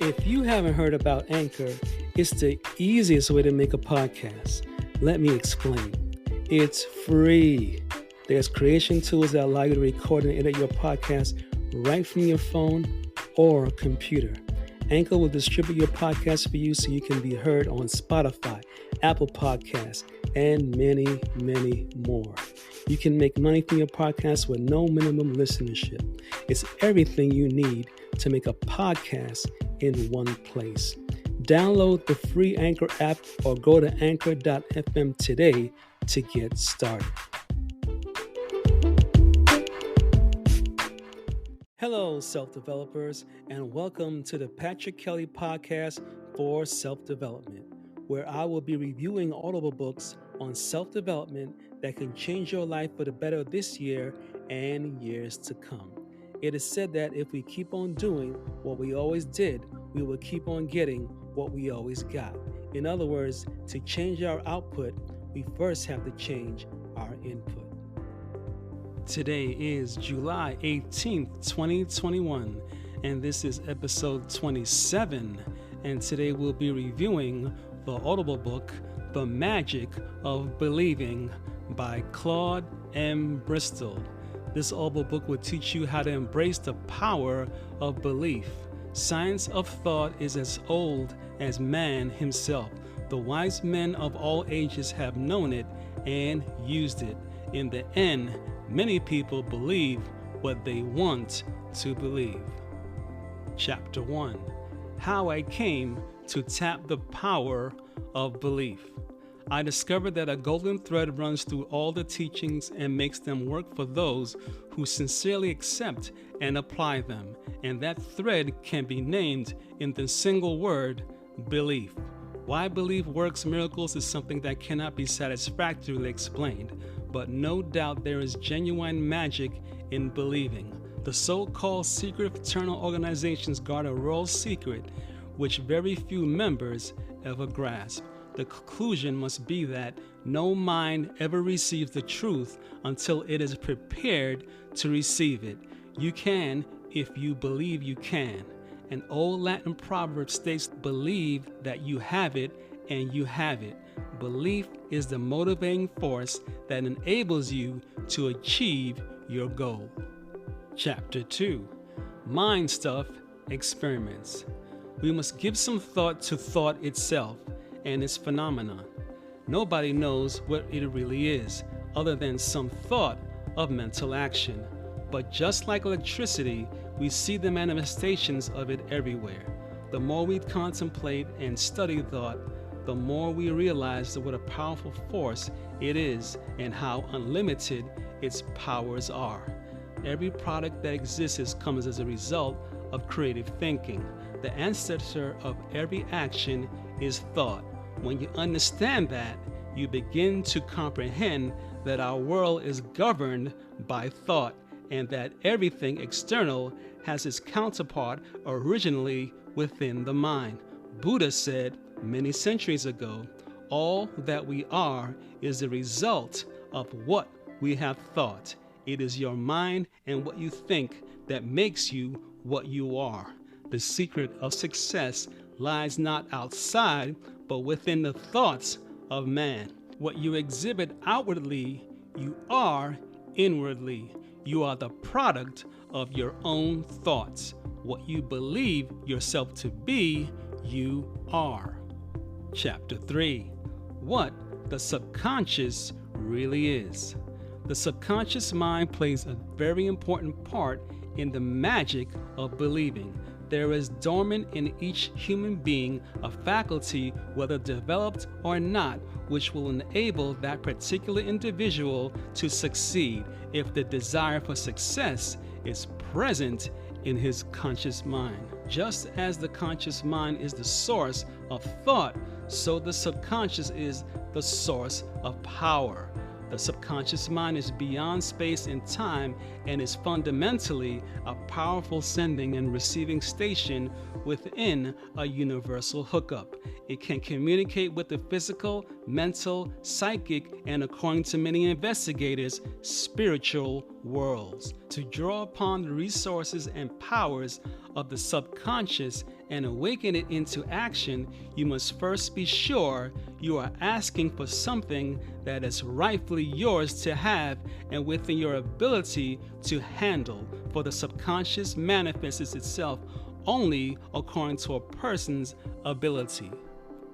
If you haven't heard about Anchor, it's the easiest way to make a podcast. Let me explain. It's free. There's creation tools that allow you to record and edit your podcast right from your phone or computer. Anchor will distribute your podcast for you so you can be heard on Spotify, Apple Podcasts, and many, many more. You can make money from your podcast with no minimum listenership. It's everything you need to make a podcast in one place. Download the free Anchor app or go to anchor.fm today to get started. Hello, self-developers, and welcome to the Patrick Kelly Podcast for Self-Development, where I will be reviewing audible books on self-development that can change your life for the better this year and years to come. It is said that if we keep on doing what we always did, we will keep on getting what we always got. In other words, to change our output, we first have to change our input. Today is July 18th, 2021, and this is episode 27. And today we'll be reviewing the audible book, The Magic of Believing by Claude M. Bristol. This audible book will teach you how to embrace the power of belief. Science of thought is as old as man himself. The wise men of all ages have known it and used it. In the end, many people believe what they want to believe. Chapter 1: How I Came to Tap the Power of Belief. I discovered that a golden thread runs through all the teachings and makes them work for those who sincerely accept and apply them, and that thread can be named in the single word, belief. Why belief works miracles is something that cannot be satisfactorily explained, but no doubt there is genuine magic in believing. The so-called secret fraternal organizations guard a world secret which very few members ever grasp. The conclusion must be that no mind ever receives the truth until it is prepared to receive it. You can if you believe you can. An old Latin proverb states, "Believe that you have it, and you have it." Belief is the motivating force that enables you to achieve your goal. Chapter 2: Mind Stuff Experiments. We must give some thought to thought itself and its phenomenon. Nobody knows what it really is, other than some thought of mental action. But just like electricity, we see the manifestations of it everywhere. The more we contemplate and study thought, the more we realize what a powerful force it is and how unlimited its powers are. Every product that exists comes as a result of creative thinking. The ancestor of every action is thought. When you understand that, you begin to comprehend that our world is governed by thought and that everything external has its counterpart originally within the mind. Buddha said many centuries ago, all that we are is the result of what we have thought. It is your mind and what you think that makes you what you are. The secret of success lies not outside, but within the thoughts of man. What you exhibit outwardly, you are inwardly. You are the product of your own thoughts. What you believe yourself to be, you are. Chapter 3: What the subconscious really is. The subconscious mind plays a very important part in the magic of believing. There is dormant in each human being a faculty, whether developed or not, which will enable that particular individual to succeed if the desire for success is present in his conscious mind. Just as the conscious mind is the source of thought, so the subconscious is the source of power. The subconscious mind is beyond space and time and is fundamentally a powerful sending and receiving station within a universal hookup. It can communicate with the physical, mental, psychic, and according to many investigators, spiritual worlds. To draw upon the resources and powers of the subconscious and awaken it into action, you must first be sure you are asking for something that is rightfully yours to have and within your ability to handle, for the subconscious manifests itself only according to a person's ability.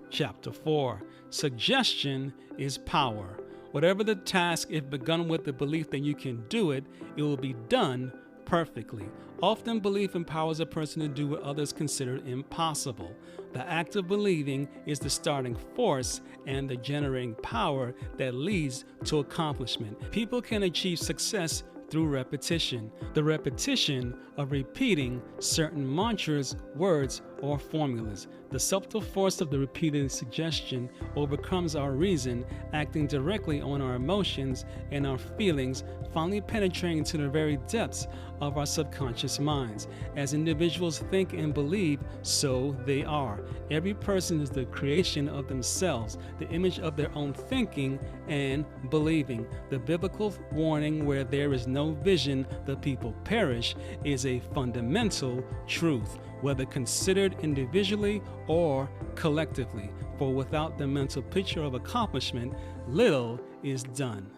Chapter 4. Suggestion is power. Whatever the task, if begun with the belief that you can do it, it will be done perfectly. Often belief empowers a person to do what others consider impossible. The act of believing is the starting force and the generating power that leads to accomplishment. People can achieve success through repetition, the repetition of repeating certain mantras, words, or formulas. The subtle force of the repeated suggestion overcomes our reason, acting directly on our emotions and our feelings, finally penetrating into the very depths of our subconscious minds. As individuals think and believe, so they are. Every person is the creation of themselves, the image of their own thinking and believing. The biblical warning, where there is no vision, the people perish, is a fundamental truth, whether considered individually or collectively. For without the mental picture of accomplishment, little is done.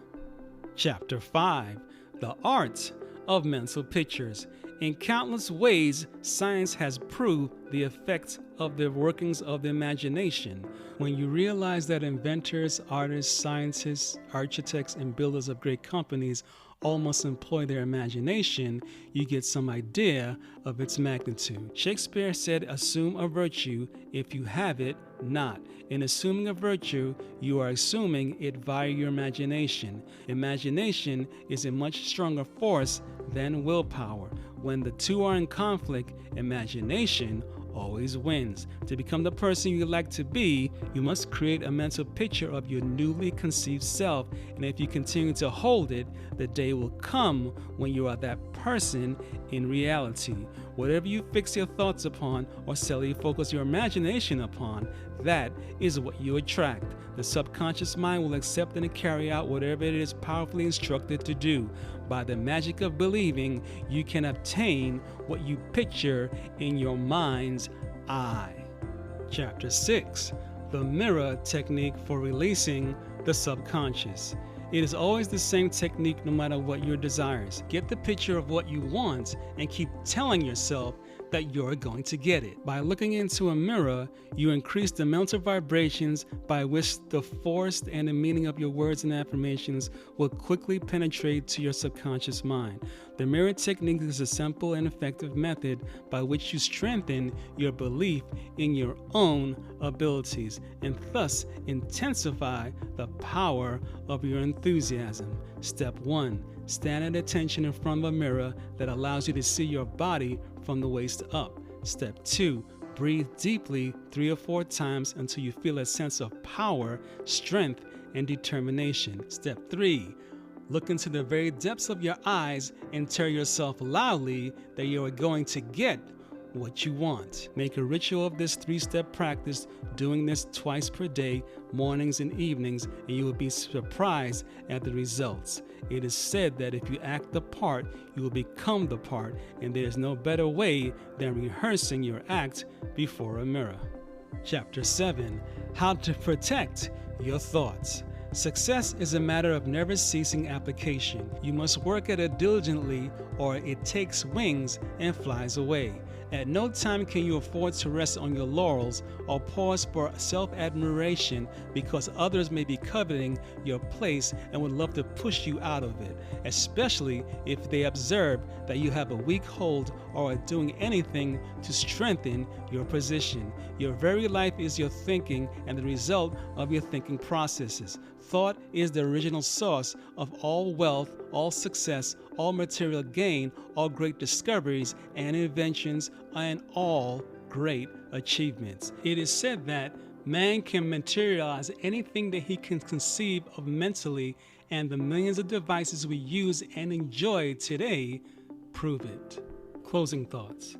Chapter 5. The Art of Mental Pictures. In countless ways, science has proved the effects of the workings of the imagination. When you realize that inventors, artists, scientists, architects, and builders of great companies all must employ their imagination, you get some idea of its magnitude. Shakespeare said, "Assume a virtue if you have it not." In assuming a virtue, you are assuming it via your imagination. Imagination is a much stronger force than willpower. When the two are in conflict, imagination always wins. To become the person you like to be, you must create a mental picture of your newly conceived self, and if you continue to hold it, the day will come when you are that person in reality. Whatever you fix your thoughts upon or solely focus your imagination upon, that is what you attract. The subconscious mind will accept and carry out whatever it is powerfully instructed to do. By the magic of believing, you can obtain what you picture in your mind's eye. Chapter 6. The mirror technique for releasing the subconscious. It is always the same technique no matter what your desires. Get the picture of what you want and keep telling yourself that you're going to get it. By looking into a mirror, you increase the mental vibrations by which the force and the meaning of your words and affirmations will quickly penetrate to your subconscious mind. The mirror technique is a simple and effective method by which you strengthen your belief in your own abilities and thus intensify the power of your enthusiasm. Step 1. Stand at attention in front of a mirror that allows you to see your body from the waist up. Step 2. Breathe deeply 3 or 4 times until you feel a sense of power, strength, and determination. Step 3. Look into the very depths of your eyes and tell yourself loudly that you are going to get what you want. Make a ritual of this 3-step practice, doing this twice per day, mornings and evenings, and you will be surprised at the results. It is said that if you act the part, you will become the part, and there is no better way than rehearsing your act before a mirror. Chapter 7. How to protect your thoughts. Success is a matter of never ceasing application. You must work at it diligently, or it takes wings and flies away. At no time can you afford to rest on your laurels or pause for self-admiration, because others may be coveting your place and would love to push you out of it, especially if they observe that you have a weak hold or are doing anything to strengthen your position. Your very life is your thinking and the result of your thinking processes. Thought is the original source of all wealth, all success, all material gain, all great discoveries and inventions, and all great achievements. It is said that man can materialize anything that he can conceive of mentally, and the millions of devices we use and enjoy today prove it. Closing thoughts.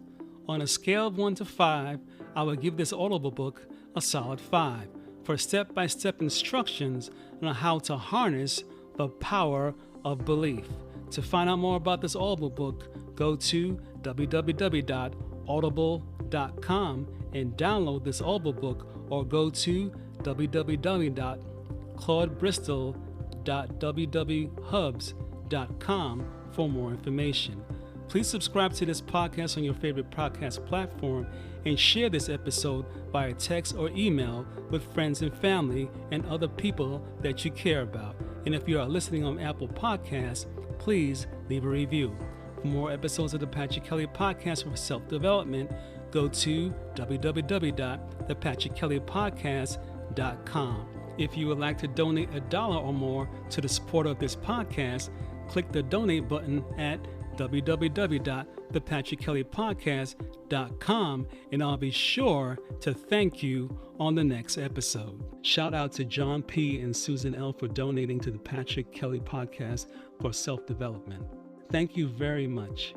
On a scale of 1 to 5, I would give this audible book a solid 5 for step-by-step instructions on how to harness the power of belief. To find out more about this audible book, go to www.audible.com. claudebristol.com and download this Audible book, or go to www.claudebristol.wwhubs.com for more information. Please subscribe to this podcast on your favorite podcast platform and share this episode via text or email with friends and family and other people that you care about. And if you are listening on Apple Podcasts, please leave a review. For more episodes of the Patrick Kelly Podcast for self-development, go to www.thepatrickkellypodcast.com. If you would like to donate $1 or more to the support of this podcast, click the donate button at www.thepatrickkellypodcast.com, and I'll be sure to thank you on the next episode. Shout out to John P. and Susan L. for donating to the Patrick Kelly Podcast for self-development. Thank you very much.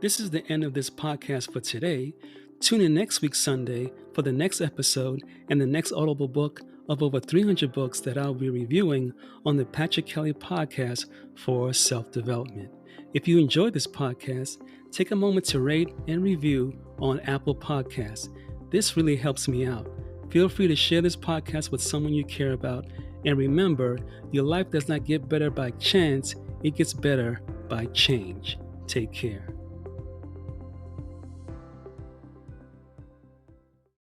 This is the end of this podcast for today. Tune in next week Sunday for the next episode and the next Audible book of over 300 books that I'll be reviewing on the Patrick Kelly Podcast for self-development. If you enjoyed this podcast, take a moment to rate and review on Apple Podcasts. This really helps me out. Feel free to share this podcast with someone you care about. And remember, your life does not get better by chance, it gets better by change. Take care.